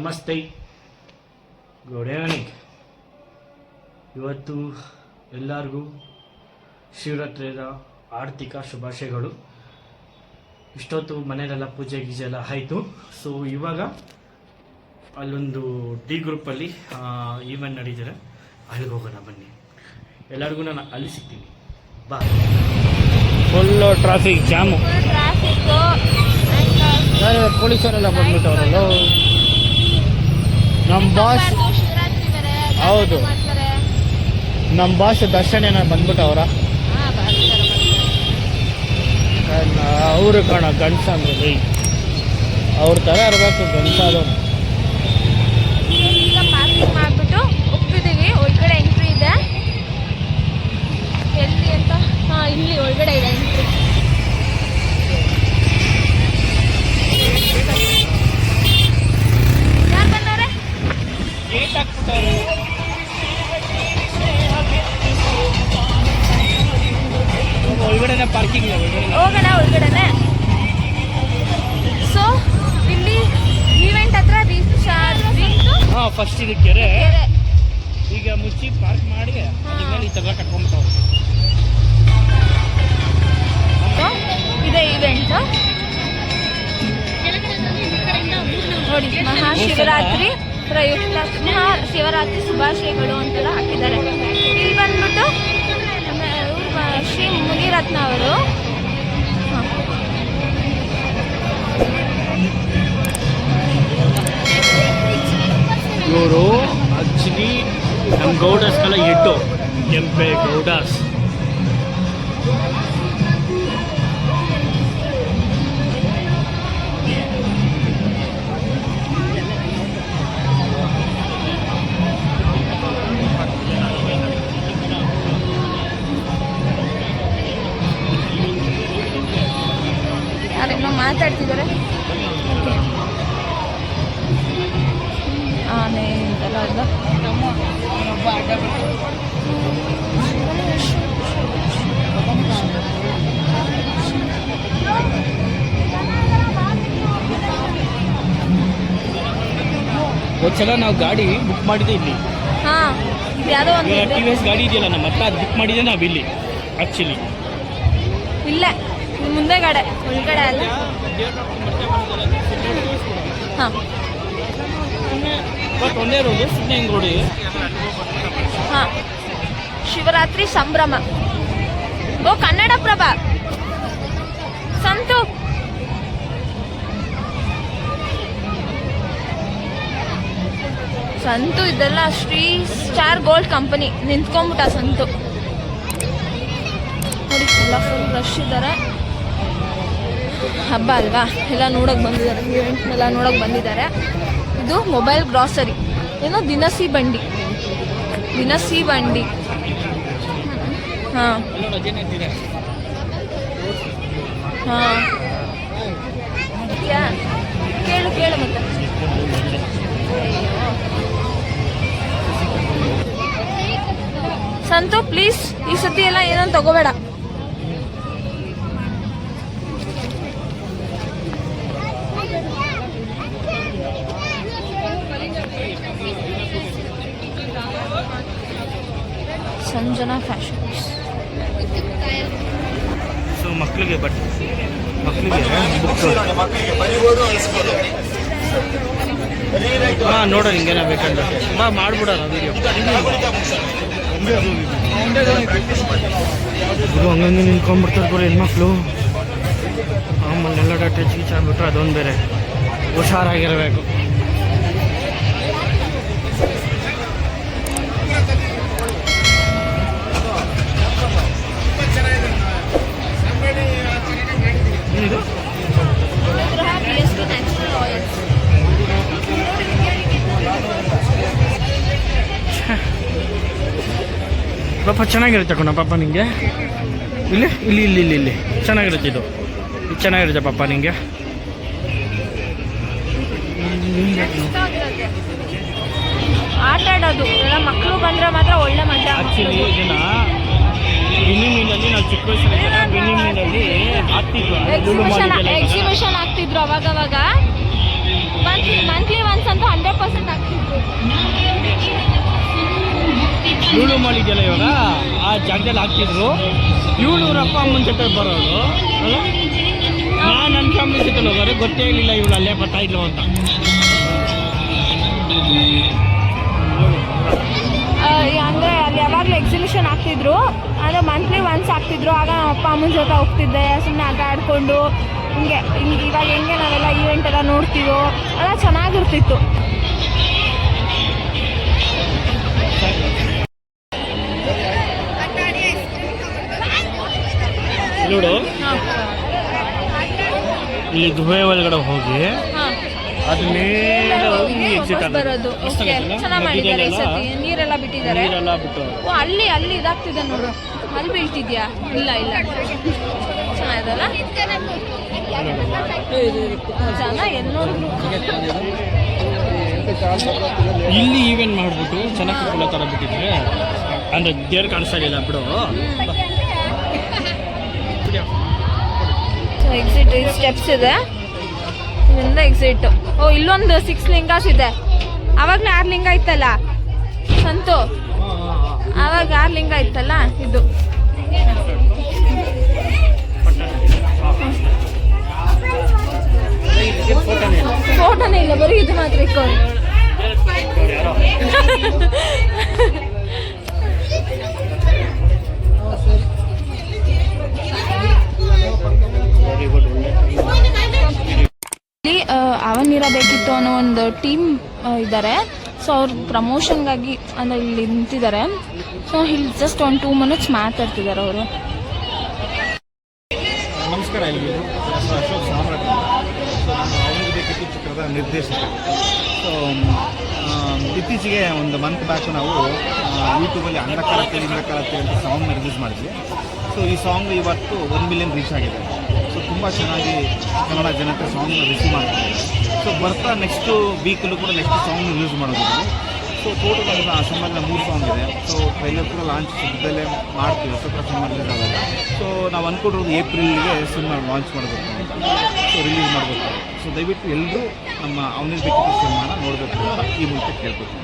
ನಮಸ್ತೆ, good evening. ಇವತ್ತು ಎಲ್ಲರಿಗೂ ಶಿವರಾತ್ರಿಯ ಆರ್ಥಿಕ ಶುಭಾಶಯಗಳು. ಇಷ್ಟೊತ್ತು ಮನೆಯಲ್ಲೆಲ್ಲ ಪೂಜೆ ಗೀಜೆ ಎಲ್ಲ ಆಯಿತು. ಸೊ ಇವಾಗ ಅಲ್ಲೊಂದು ಡಿ ಗ್ರೂಪಲ್ಲಿ ಈವೆಂಟ್ ನಡೀತಿದೆ, ಅಲ್ಲಿಗೆ ಹೋಗೋಣ ಬನ್ನಿ. ಎಲ್ಲರಿಗೂ ನಾನು ಅಲ್ಲಿ ಸಿಗ್ತೀನಿ, ಬಾ. ಫುಲ್ಲು ಟ್ರಾಫಿಕ್ ಜಾಮು, ಪೊಲೀಸರೆಲ್ಲ ಬಂದ್ಬಿಟ್ಟವರಲ್ಲ. ನಮ್ಮ ಬಾಸ್, ಹೌದು ನಮ್ಮ ಬಾಸ್ ದರ್ಶನ ಬಂದ್ಬಿಟ್ಟವ್ರ. ಅವರು ಕಣ ಗಂಡಸ ಅಂದ್ರೆ ಅವ್ರ ಥರ ಇರಬೇಕು ಗಂಡಸಾದವ್ರು. ಈಗ ಪಾರ್ಕಿಂಗ್ ಮಾಡಿಬಿಟ್ಟು ಹೋಗ್ತಿದ್ದೀವಿ. ಒಳಗಡೆ ಎಂಟ್ರಿ ಇದೆ. ಎಲ್ಲಿ ಅಂತ? ಇಲ್ಲಿ ಒಳಗಡೆ ಇದೆ ಎಂಟ್ರಿ. ಯಾರು ಬಂದವ್ರೆ? ಒಳಗಡೆ ಪಾರ್ಕಿಂಗ್ ಹೋಗೋಣ ಒಳಗಡೆನೆ. ಸೊ ಇಲ್ಲಿ ಈವೆಂಟ್ ಹತ್ರ ಫಸ್ಟ್ ಇದು ಕೆರೆ ಈಗ ಮುಚ್ಚಿ ಪಾರ್ಕ್ ಮಾಡಿ ಆಮೇಲೆ ಈ ಥರ ಕಟ್ಕೊಂಡ್ಬಿಟ್ಟವ್ರು. ಇದೆ ಈವೆಂಟ್ ನೋಡಿ. ಮಹಾಶಿವರಾತ್ರಿ ಪ್ರಯುಕ್ತ ಮಹಾಶಿವರಾತ್ರಿ ಶುಭಾಶಯಗಳು ಅಂತೆಲ್ಲ ಹಾಕಿದ್ದಾರೆ. ಇಲ್ಲಿ ಬಂದ್ಬಿಟ್ಟು ಶ್ರೀ ಮುನಿರತ್ನ ಅವರು ಇವರು ಆಕ್ಚುಲಿ ನಮ್ಮ ಗೌಡರ್ಸ್ಗೆಲ್ಲ ಇಟ್ಟು ಕೆಂಪೆ ಗೌಡರ್ಸ್. ಯಾರೇನೋ ಮಾತಾಡ್ತಿದ್ದಾರೆ. ಆನೆ ಅಂತೆಲ್ಲ ಇದೆ. ಒಂದ್ಸಲ ನಾವು ಗಾಡಿ ಬುಕ್ ಮಾಡಿದ್ದೆ ಇಲ್ಲಿ. ಯಾವುದೋ ಒಂದು TVS ಗಾಡಿ ಇದೆಯಲ್ಲ ನಮ್ಮ ಹತ್ರ, ಅದು ಬುಕ್ ಮಾಡಿದ್ದೆ ನಾವು ಇಲ್ಲಿ ಆ್ಯಕ್ಚುಲಿ. ಇಲ್ಲ ಮುಂದೆಗಡೆ ಒಳಗಡೆ ಅಲ್ಲ. ಬಟ್ ಒಂದೇ ರೋಡು ಸಿದ್ಧಗಂಗೆ ರೋಡು. ಶಿವರಾತ್ರಿ ಸಂಭ್ರಮ. ಓ ಕನ್ನಡಪ್ರಭ ಸಂತು. ಸಂತು ಇದೆಲ್ಲ ಶ್ರೀ ಸ್ಟಾರ್ ಗೋಲ್ಡ್ ಕಂಪನಿ ನಿಂತ್ಕೊಂಡ್ಬಿಟ್ಟ ಸಂತು. ನೋಡಿ ಎಲ್ಲ ಫುಲ್ ರಶ್ ಇದ್ದಾರೆ. ಹಬ್ಬ ಅಲ್ವಾ, ಎಲ್ಲ ನೋಡೋಕೆ ಬಂದಿದ್ದಾರೆ, ಈವೆಂಟ್ನೆಲ್ಲ ನೋಡೋಕೆ ಬಂದಿದ್ದಾರೆ. ಇದು ಮೊಬೈಲ್ ಗ್ರಾಸರಿ, ಏನೋ ದಿನಸಿ ಬಂಡಿ. ಹಾಂ ಕೇಳು ಮತ್ತೆ. ಸಂತು ಪ್ಲೀಸ್ ಈ ಸತಿ ಎಲ್ಲ ಏನಂತ ತಗೋಬೇಡ. ಸಂಜನಾ ಫ್ಯಾಷನ್ಸ್. ಸೊ ಮಕ್ಕಳಿಗೆ ನೋಡೋಣ ಹಿಂಗೇನ ಬೇಕಂದ್ರೆ ಮಾಡ್ಬಿಡೋಣ ವೀಡಿಯೋ. ಇದು ಹಂಗಂಗೆ ನಿಂತ್ಕೊಂಡ್ಬಿಡ್ತಾರೆ ಕೂಡ ಹೆಣ್ಮಕ್ಳು. ಆಮೇಲೆ ಎಲ್ಲ ಟಚ್ ಗೀಚ್ ಆಗ್ಬಿಟ್ರೆ ಅದೊಂದು ಬೇರೆ ಹುಷಾರಾಗಿರಬೇಕು. ಇದು ಪಾಪ ಚೆನ್ನಾಗಿರುತ್ತೆ ಕಣ ಪಾಪ ನಿಂಗೆ. ಇಲ್ಲಿ ಇಲ್ಲಿ ಇಲ್ಲಿ ಇಲ್ಲಿ ಇಲ್ಲಿ ಚೆನ್ನಾಗಿರುತ್ತೆ. ಇದು ಚೆನ್ನಾಗಿರುತ್ತೆ ಪಾಪ ನಿಂಗೆ. ಆಟ ಆಡೋದು ಎಲ್ಲ ಮಕ್ಕಳು ಬಂದರೆ ಮಾತ್ರ ಒಳ್ಳೆ ಮಜಾ. ಆ್ಯಕ್ಚುಲಿ ಇದನ್ನ ಮಿನಿ ಮೀನಲ್ಲಿ ನಾವು ಚಿಕ್ಕ ವಯಸ್ಸಲ್ಲಿ ಮಿನಿ ಮೀನಲ್ಲಿ ಎಕ್ಸಿಬಿಷನ್ ಆಗ್ತಿದ್ರು ಅವಾಗವಾಗ. ಮಂತ್ಲಿ ಒನ್ಸ್ ಅಂತೂ 100% ಲೂಲು ಮಾಲ್ ಇದೆಯಲ್ಲ ಇವಾಗ ಆ ಜಾಗದಲ್ಲಿ ಹಾಕ್ತಿದ್ರು. ಇವಳು ಅಪ್ಪ ಅಮ್ಮನ ಜೊತೆ ಬರೋದು ಅಲ್ಲ, ನಾನು ನನ್ನ ಫ್ಯಾಮಿಲಿ ಜೊತೆ ಹೋಗೋರು, ಗೊತ್ತೇ ಇರಲಿಲ್ಲ ಇವಳು ಅಲ್ಲೇ ಬರ್ತಾ ಇದ್ಲು ಅಂತ. ಅಂದರೆ ಅಲ್ಲಿ ಯಾವಾಗಲೂ ಎಕ್ಸಿಬಿಷನ್ ಆಗ್ತಿದ್ರು, ಅಂದರೆ ಮಂತ್ಲಿ ಒನ್ಸ್ ಆಗ್ತಿದ್ರು. ಆಗ ನಮ್ಮ ಅಪ್ಪ ಅಮ್ಮನ ಜೊತೆ ಹೋಗ್ತಿದ್ದೆ, ಸುಮ್ಮನೆ ಆಟ ಆಡಿಕೊಂಡು ಹಿಂಗೆ ಇವಾಗ ಹೆಂಗೆ ನಾವೆಲ್ಲ ಈವೆಂಟ್ ಎಲ್ಲ ನೋಡ್ತೀವೋ ಎಲ್ಲ ಚೆನ್ನಾಗಿರ್ತಿತ್ತು. ನೋಡು ಇಲ್ಲಿ ಗುಹೆ ಒಳಗಡೆ ಹೋಗಿ ಅದು ಮೇಲೆ ಹೋಗಿ ಎಕ್ಸಿಟ್ ಬರೋದು. ಓಕೆ, ಚೆನ್ನಾಗಿ ಮಾಡಿದ್ದಾರೆ ಈ ಸತಿ. ನೀರೆಲ್ಲ ಬಿಟ್ಟಿದ್ದಾರೆ. ನೀರೆಲ್ಲ ಬಿಟ್ಟು ಓ, ಅಲ್ಲಿ ಇದಾಗ್ತಿದೆ ನೋಡು, ಅಲ್ಲಿ ಬೀಳ್ತಿದ್ಯಾ? ಇಲ್ಲ ಚೆನ್ನಾಗಿದಲ್ಲ, ಜನ ಎಲ್ಲರೂ ಇಲ್ಲಿ ಈವೆಂಟ್ ಮಾಡಿಬಿಟ್ಟು ಚೆನ್ನಾಗಿ ಕುತ್ಕೊಳ್ಳೋ ಥರ ಬಿಟ್ಟಿದ್ರೆ ಅಂದರೆ ದೇವ್ರು ಕಾಣಿಸ್ತಾ ಇರಲಿಲ್ಲ ಬಿಡು. ಎಕ್ಸಿಟ್ ಸ್ಟೆಪ್ಸ್ ಇದೆ, ಇದರಿಂದ ಎಕ್ಸಿಟ್. ಓ, ಇಲ್ಲೊಂದು 6 ಲಿಂಗಾಸ್ ಇದೆ. ಆವಾಗಲೇ 6 ಲಿಂಗ ಇತ್ತಲ್ಲ ಸಂತು, ಆವಾಗ 6 ಲಿಂಗ ಇತ್ತಲ್ಲ ಇದು. ಫೋಟೋನೇ ಇಲ್ಲ, ಬರೀ ಇದು ಮಾತ್ರ ಇಕ್ಕೊಂಡು. ಇಲ್ಲಿ ಅವನಿರ ಬೇಕಿತ್ತು ಅನ್ನೋ ಒಂದು ಟೀಮ್ ಇದ್ದಾರೆ. ಸೊ ಅವ್ರ ಪ್ರಮೋಷನ್ಗಾಗಿ ಅಂದರೆ ಇಲ್ಲಿ ನಿಂತಿದ್ದಾರೆ. ಸೊ ಇಲ್ಲಿ ಜಸ್ಟ್ 1-2 ಮಿನಿಟ್ಸ್ ಮಾತಾಡ್ತಿದ್ದಾರೆ ಅವರು. ನಮಸ್ಕಾರ ಎಲ್ರಿಗೂ. ನಾನು ಅಶೋಕ್ ಸಾಮ್ರಾಟ್. ಸೊ ನಾನು ಅವನಿಗೆ ಬೇಕಿತ್ತು ಚಿತ್ರದ ನಿರ್ದೇಶಕ. ಸೊ ಇತ್ತೀಚೆಗೆ ಒಂದು ಮಂತ್ ಬ್ಯಾಕ್ ನಾವು ಯೂಟ್ಯೂಬಲ್ಲಿ ಅಂಧಕಾರತೆ ಅಂತ ಸಾಂಗ್ನ ರಿಲೀಸ್ ಮಾಡಿದ್ವಿ. ಸೊ ಈ ಸಾಂಗ್ ಇವತ್ತು 1 ಮಿಲಿಯನ್ ರೀಚ್ ಆಗಿದೆ. ಸೊ ತುಂಬ ಚೆನ್ನಾಗಿ ಕನ್ನಡ ಜನತೆ ಸಾಂಗ್ನ ರಿಸೀವ್ ಮಾಡ್ತಿದ್ದಾರೆ. ಸೊ ಬರ್ತಾ ನೆಕ್ಸ್ಟು ವೀಕಲ್ಲೂ ಕೂಡ ನೆಕ್ಸ್ಟ್ ಸಾಂಗ್ನ ರಿಲೀಸ್ ಮಾಡೋದಿದೆ. ಸೊ ಟೋಟಲ್ ಒಂದು ಅಸೆಂಬಲ್ನ 3 ಸಾಂಗ್ ಇದೆ. ಸೊ ಟ್ರೈಲರ್ ಕೂಡ ಲಾಂಚ್ ಸದ್ಯದಲ್ಲೇ ಮಾಡ್ತೀವಿ, ಹೊಸ ಸಿನಿಮಾ ರಿಲೀಸ್ ಆದಾಗ. ಸೊ ನಾವು ಅಂದ್ಕೊಂಡಿರೋದು ಏಪ್ರಿಲ್ಗೆ ಸಿನಿಮಾ ಲಾಂಚ್ ಮಾಡಬೇಕು ಅಂತ, ಸೊ ರಿಲೀಸ್ ಮಾಡಬೇಕು. ಸೊ ದಯವಿಟ್ಟು ಎಲ್ಲರೂ ನಮ್ಮ ಅವನಿಗೆ ಬೇಕಿತ್ತು ಸಿನಿಮಾನ ನೋಡಬೇಕು ಈ ಮೂಲಕ ಕೇಳ್ಬೇಕು.